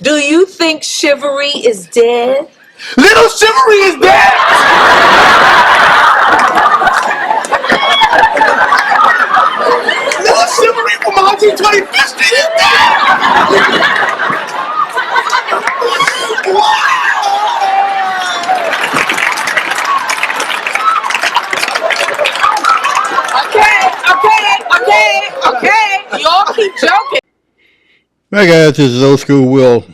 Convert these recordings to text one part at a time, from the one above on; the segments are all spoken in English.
Do you think chivalry is dead? Little chivalry is dead! Little chivalry from 125th Street is dead! Okay. Y'all keep joking. Hey guys, this is Old School Will.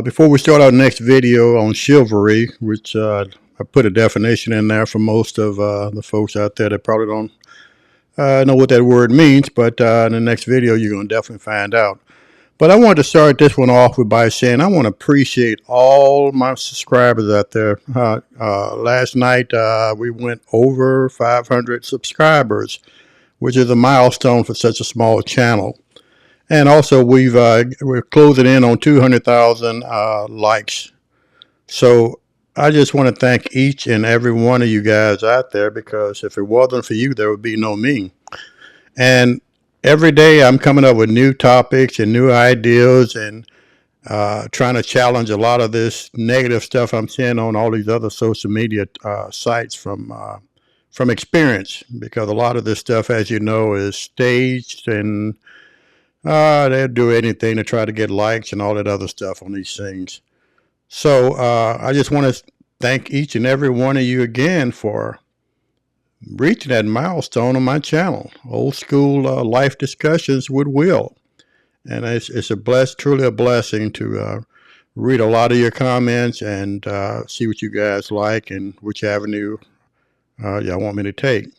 Before we start our next video on chivalry, which I put a definition in there for most of the folks out there that probably don't know what that word means, but in the next video you're going to definitely find out. But I wanted to start this one off by saying I want to appreciate all my subscribers out there. Last night we went over 500 subscribers, which is a milestone for such a small channel. And also we're closing in on 200,000 likes. So I just want to thank each and every one of you guys out there, because if it wasn't for you, there would be no me. And every day I'm coming up with new topics and new ideas, and trying to challenge a lot of this negative stuff I'm seeing on all these other social media sites from experience, because a lot of this stuff, as you know, is staged, and they'll do anything to try to get likes and all that other stuff on these things. So I just want to thank each and every one of you again for reaching that milestone on my channel, Old School Life Discussions with Will. And it's truly a blessing to read a lot of your comments and see what you guys like and which avenue y'all want me to take.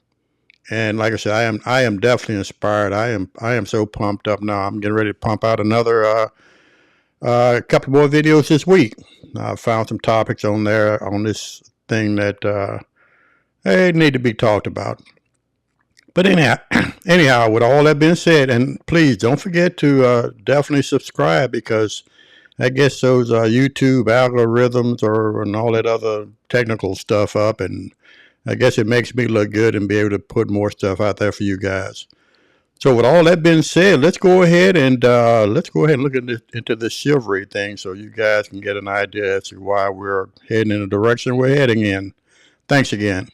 And like I said, I am definitely inspired. I am so pumped up now. I'm getting ready to pump out another couple more videos this week. I found some topics on there on this thing that they need to be talked about. But anyhow, with all that being said, and please don't forget to definitely subscribe, because I guess those YouTube algorithms and all that other technical stuff up, and I guess it makes me look good and be able to put more stuff out there for you guys. So with all that being said, let's go ahead and look into this chivalry thing, so you guys can get an idea as to why we're heading in the direction we're heading in. Thanks again.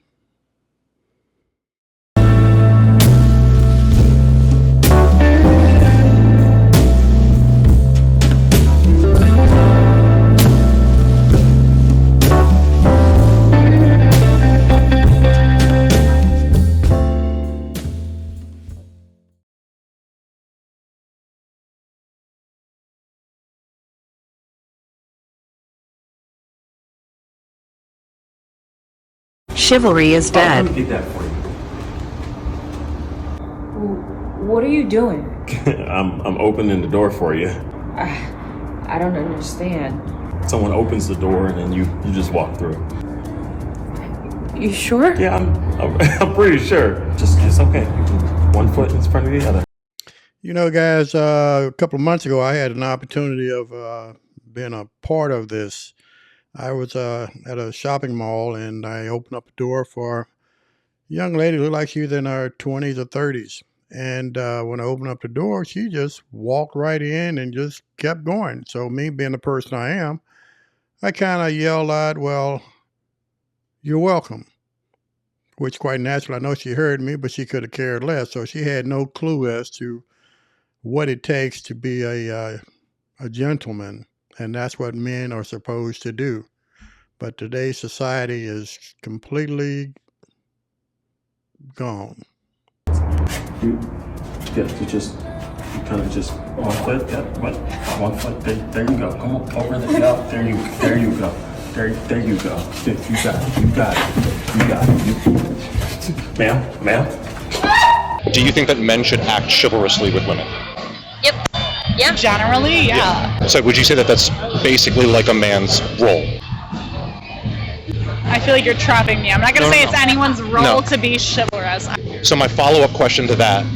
Chivalry is dead. Let me get that for you. What are you doing? I'm opening the door for you. I don't understand. Someone opens the door and then you just walk through. You sure? Yeah, I'm pretty sure. Just okay. One foot in front of the other. You know, guys, a couple of months ago, I had an opportunity of being a part of this. I was at a shopping mall, and I opened up a door for a young lady who looked like she was in her 20s or 30s. And when I opened up the door, she just walked right in and just kept going. So me being the person I am, I kind of yelled out, "Well, you're welcome," which quite natural. I know she heard me, but she could have cared less. So she had no clue as to what it takes to be a gentleman. And that's what men are supposed to do. But today's society is completely gone. You kind of just one foot. One foot. There you go. Come on, over the up. There you go. There you go. You got it. Ma'am. Do you think that men should act chivalrously with women? Yep. Generally, yeah. So would you say that that's basically like a man's role? I feel like you're trapping me. I'm not going to say it's anyone's role to be chivalrous. So my follow-up question to that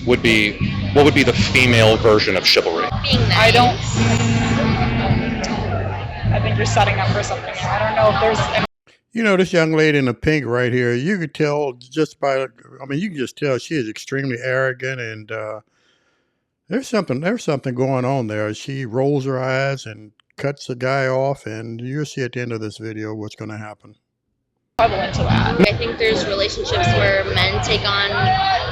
would be, what would be the female version of chivalry? Being nice. I think you're setting up for something. I don't know if there's... You know, this young lady in the pink right here, you could tell just by, you can just tell she is extremely arrogant and There's something going on there. She rolls her eyes and cuts the guy off, and you'll see at the end of this video what's going to happen. Prevalent to that. I think there's relationships where men take on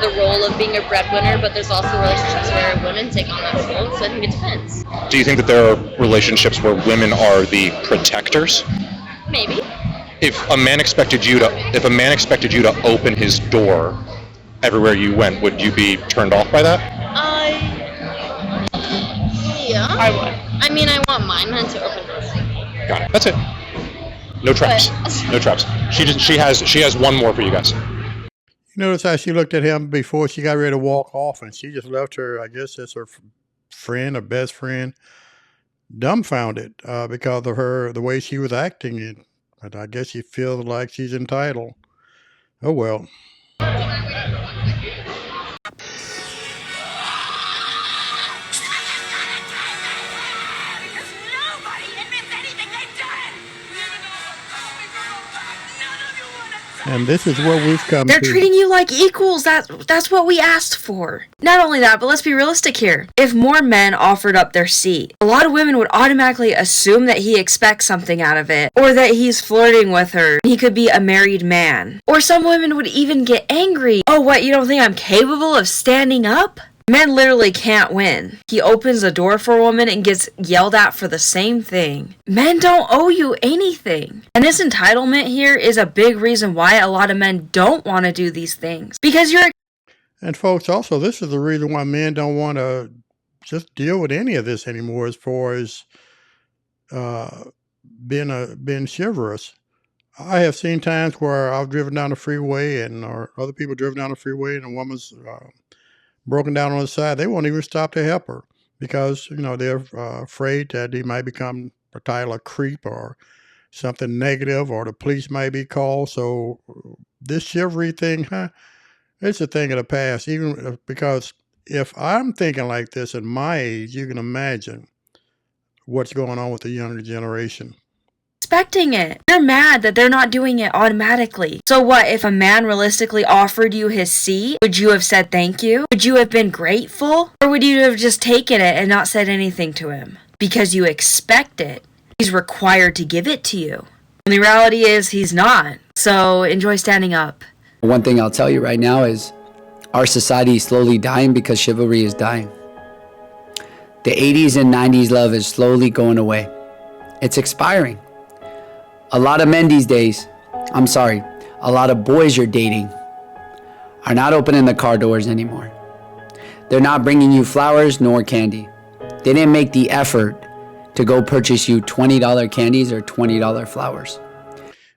the role of being a breadwinner, but there's also relationships where women take on that role, so I think it depends. Do you think that there are relationships where women are the protectors? Maybe. If a man expected you to open his door everywhere you went, would you be turned off by that? Yeah. I would. I mean, I want my men to open doors. Got it. That's it. No traps. No traps. She has one more for you guys. You notice how she looked at him before she got ready to walk off, and she just left her, I guess that's her friend or best friend, dumbfounded because of the way she was acting. But I guess she feels like she's entitled. Oh well. And this is what we've come They're to. treating you like equals. That's what we asked for. Not only that, but let's be realistic here. If more men offered up their seat, a lot of women would automatically assume that he expects something out of it, or that he's flirting with her. He could be a married man. Or some women would even get angry. Oh, what, you don't think I'm capable of standing up? Men literally can't win. He opens the door for a woman and gets yelled at for the same thing. Men don't owe you anything. And this entitlement here is a big reason why a lot of men don't want to do these things. Because you're... And folks, also, this is the reason why men don't want to just deal with any of this anymore as far as being chivalrous. I have seen times where I've driven down the freeway or other people driven down the freeway and a woman's broken down on the side. They won't even stop to help her because, they're afraid that he might become a title of creep or something negative, or the police might be called. So this chivalry thing, it's a thing of the past, even because if I'm thinking like this at my age, you can imagine what's going on with the younger generation. Expecting it. They're mad that they're not doing it automatically. So what, if a man realistically offered you his seat, would you have said thank you? Would you have been grateful? Or would you have just taken it and not said anything to him? Because you expect it. He's required to give it to you. And the reality is he's not. So enjoy standing up. One thing I'll tell you right now is our society is slowly dying because chivalry is dying. The 80s and 90s love is slowly going away. It's expiring. A lot of men these days, a lot of boys you're dating are not opening the car doors anymore. They're not bringing you flowers nor candy. They didn't make the effort to go purchase you $20 candies or $20 flowers.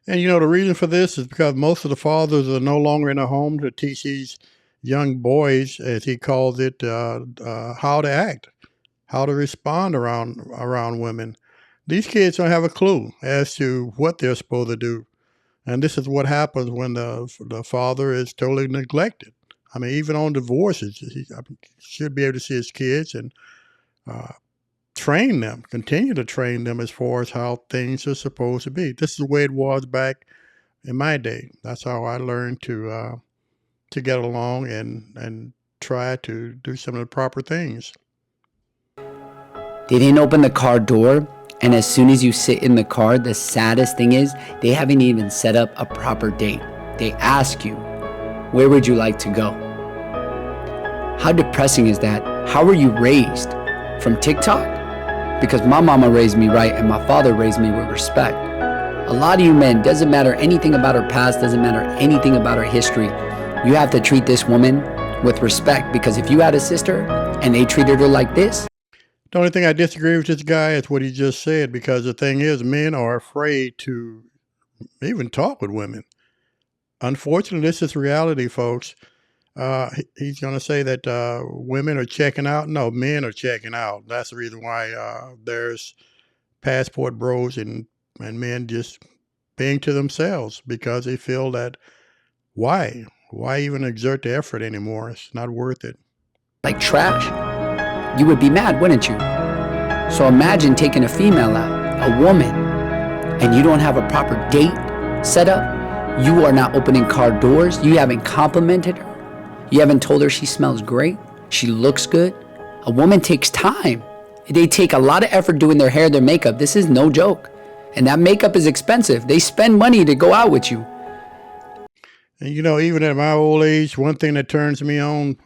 And the reason for this is because most of the fathers are no longer in the home to teach these young boys, as he calls it, how to act, how to respond around women. These kids don't have a clue as to what they're supposed to do. And this is what happens when the father is totally neglected. I mean, even on divorces, he should be able to see his kids and continue to train them as far as how things are supposed to be. This is the way it was back in my day. That's how I learned to get along and try to do some of the proper things. They didn't open the car door. And as soon as you sit in the car, the saddest thing is they haven't even set up a proper date. They ask you, where would you like to go? How depressing is that? How were you raised? From TikTok? Because my mama raised me right and my father raised me with respect. A lot of you men, doesn't matter anything about her past, doesn't matter anything about her history. You have to treat this woman with respect, because if you had a sister and they treated her like this. The only thing I disagree with this guy is what he just said, because the thing is, men are afraid to even talk with women. Unfortunately, this is reality, folks. He's going to say that women are checking out. No, men are checking out. That's the reason why there's passport bros and men just being to themselves, because they feel that why even exert the effort anymore? It's not worth it. Like trash. You would be mad, wouldn't you? So imagine taking a female out, a woman, and you don't have a proper date set up. You are not opening car doors. You haven't complimented her. You haven't told her she smells great. She looks good. A woman takes time. They take a lot of effort doing their hair, their makeup. This is no joke. And that makeup is expensive. They spend money to go out with you. And you know, even at my old age, one thing that turns me on,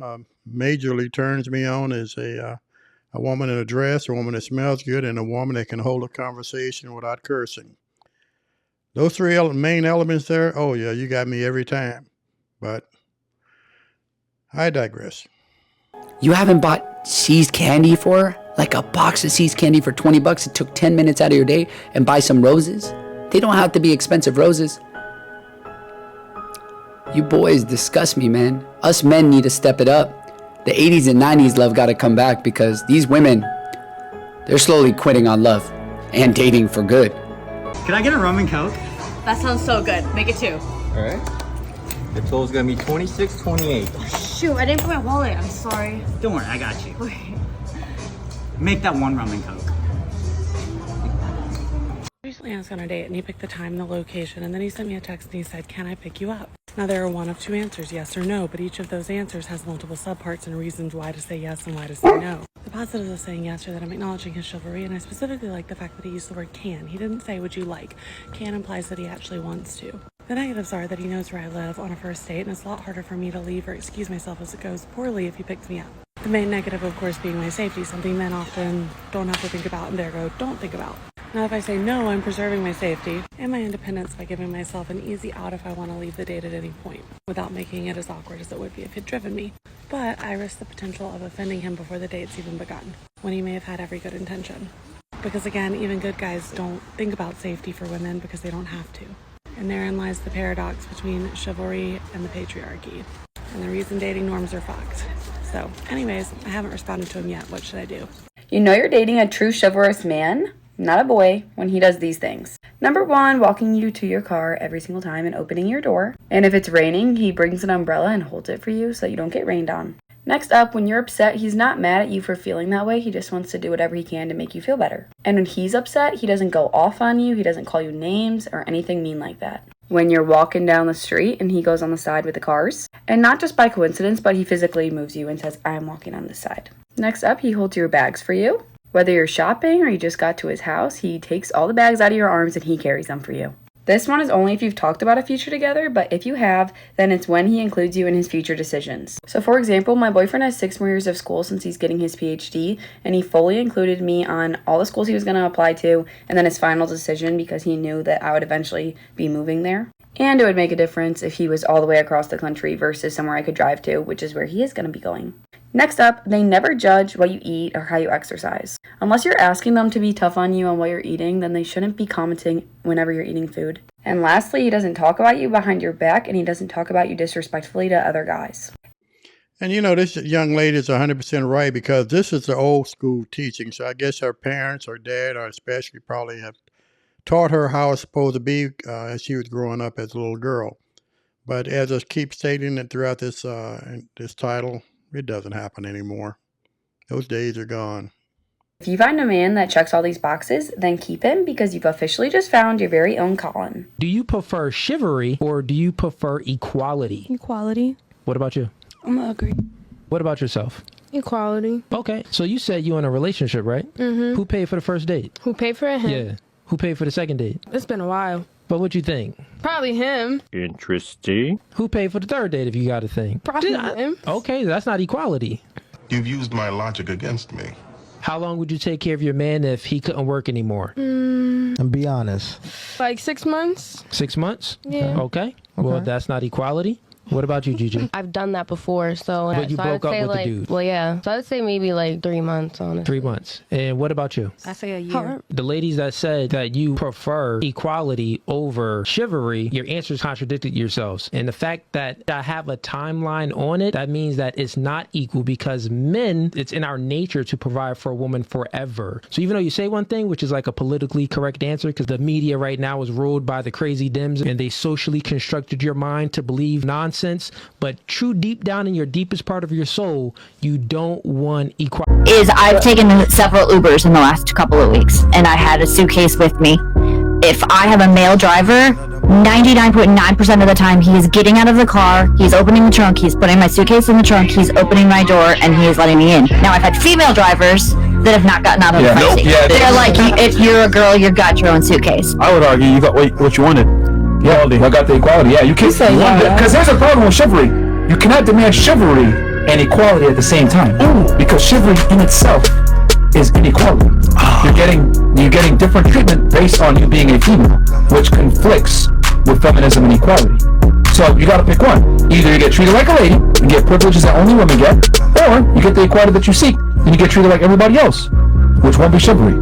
majorly turns me on, is a woman in a dress, a woman that smells good, and a woman that can hold a conversation without cursing. Those three main elements there, oh yeah, you got me every time. But I digress. You haven't bought See's candy for her? Like a box of See's candy for 20 bucks. It took 10 minutes out of your day and buy some roses. They don't have to be expensive roses. You boys disgust me, man. Us men need to step it up. The 80s and 90s love gotta come back because these women, they're slowly quitting on love and dating for good. Can I get a rum and coke? That sounds so good. Make it 2. All right. The total's gonna be $26.28. Shoot, I didn't put my wallet. I'm sorry. Don't worry, I got you. Make that 1 rum and coke. Recently I was on a date and he picked the time and the location, and then he sent me a text and he said, "Can I pick you up?" Now there are one of 2 answers, yes or no, but each of those answers has multiple subparts and reasons why to say yes and why to say no. The positives of saying yes are that I'm acknowledging his chivalry, and I specifically like the fact that he used the word can. He didn't say would you like. Can implies that he actually wants to. The negatives are that he knows where I live on a first date, and it's a lot harder for me to leave or excuse myself as it goes poorly if he picks me up. The main negative, of course, being my safety, something men often don't have to think about, and therefore don't think about. Now, if I say no, I'm preserving my safety and my independence by giving myself an easy out if I want to leave the date at any point, without making it as awkward as it would be if he'd driven me. But I risk the potential of offending him before the date's even begun, when he may have had every good intention. Because again, even good guys don't think about safety for women because they don't have to. And therein lies the paradox between chivalry and the patriarchy, and the reason dating norms are fucked. So, anyways, I haven't responded to him yet. What should I do? You know you're dating a true chivalrous man, not a boy, when he does these things. Number 1, walking you to your car every single time and opening your door. And if it's raining, he brings an umbrella and holds it for you so you don't get rained on. Next up, when you're upset, he's not mad at you for feeling that way. He just wants to do whatever he can to make you feel better. And when he's upset, he doesn't go off on you. He doesn't call you names or anything mean like that. When you're walking down the street and he goes on the side with the cars, and not just by coincidence, but he physically moves you and says, "I'm walking on this side." Next up, he holds your bags for you. Whether you're shopping or you just got to his house, he takes all the bags out of your arms and he carries them for you. This one is only if you've talked about a future together, but if you have, then it's when he includes you in his future decisions. So for example, my boyfriend has 6 more years of school since he's getting his PhD, and he fully included me on all the schools he was going to apply to, and then his final decision because he knew that I would eventually be moving there. And it would make a difference if he was all the way across the country versus somewhere I could drive to, which is where he is going to be going. Next up, they never judge what you eat or how you exercise. Unless you're asking them to be tough on you on what you're eating, then they shouldn't be commenting whenever you're eating food. And lastly, he doesn't talk about you behind your back, and he doesn't talk about you disrespectfully to other guys. And you know, this young lady is 100% right, because this is the old school teaching. So I guess her parents or dad or especially probably have taught her how it's supposed to be as she was growing up as a little girl. But as I keep stating it throughout this title, it doesn't happen anymore. Those days are gone. If you find a man that checks all these boxes, then keep him, because you've officially just found your very own Colin. Do you prefer chivalry or do you prefer equality? Equality. What about you? I'm gonna agree. What about yourself? Equality. Okay, so you said you in a relationship, right? Mm-hmm. Who paid for the first date? Who paid for it? Him. Yeah. Who paid for the second date? It's been a while. But what you think? Probably him. Interesting. Who paid for the third date if you got a thing? Probably him. Okay, that's not equality. You've used my logic against me. How long would you take care of your man if he couldn't work anymore? And be honest. Like 6 months. 6 months? Yeah. Okay. Well, that's not equality. What about you, Gigi? I've done that before, so But you so broke I would up say with the like, dude. well, yeah. So I would say maybe like 3 months, honestly. 3 months. And what about you? I say a year. The ladies that said that you prefer equality over chivalry, your answers contradicted yourselves. And the fact that I have a timeline on it, that means that it's not equal, because men, it's in our nature to provide for a woman forever. So even though you say one thing, which is like a politically correct answer, because the media right now is ruled by the crazy Dems and they socially constructed your mind to believe nonsense, but true deep down in your deepest part of your soul, you don't want equality. I've taken several Ubers in the last couple of weeks, and I had a suitcase with me. If I have a male driver, 99.9% of the time, he is getting out of the car, he's opening the trunk, he's putting my suitcase in the trunk, he's opening my door, and he is letting me in. Now, I've had female drivers that have not gotten out of the front seat. They're like, if you're a girl, you've got your own suitcase. I would argue you got what you wanted. Yeah, I got the equality. Yeah, you can't say because there's a problem with chivalry. You cannot demand chivalry and equality at the same time. Because chivalry in itself is inequality. You're getting different treatment based on you being a female, which conflicts with feminism and equality. So you gotta pick one. Either you get treated like a lady and get privileges that only women get, or you get the equality that you seek and you get treated like everybody else, which won't be chivalry.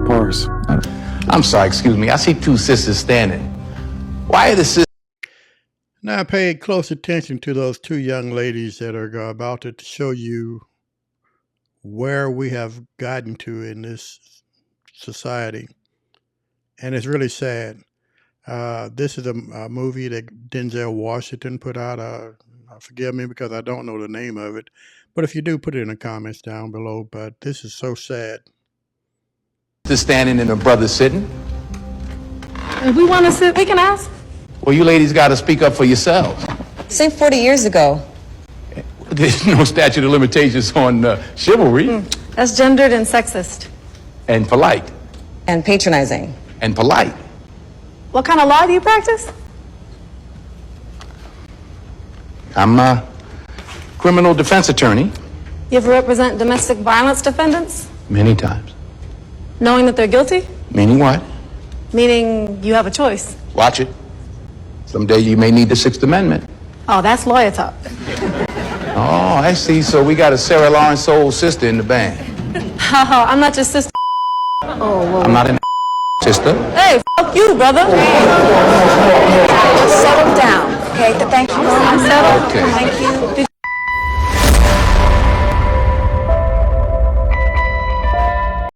Pause. I'm sorry, excuse me. I see two sisters standing. Why are the sisters? Now, I paid close attention to those two young ladies that are about to show you where we have gotten to in this society. And it's really sad. This is a movie that Denzel Washington put out. Forgive me because I don't know the name of it. But if you do, put it in the comments down below. But this is so sad. Standing and a brother sitting? If we want to sit, we can ask. Well, you ladies got to speak up for yourselves. Say 40 years ago. There's no statute of limitations on chivalry. That's gendered and sexist. And polite. And patronizing. And polite. What kind of law do you practice? I'm a criminal defense attorney. You ever represent domestic violence defendants? Many times. Knowing that they're guilty? Meaning what? Meaning you have a choice. Watch it. Someday you may need the Sixth Amendment. Oh, that's lawyer talk. Oh, I see. So we got a Sarah Lawrence soul sister in the band. I'm not your sister. Oh, whoa. I'm not an sister. Hey, fuck you, brother. Settle down. Okay, thank you. I'm settled. Okay. Thank you.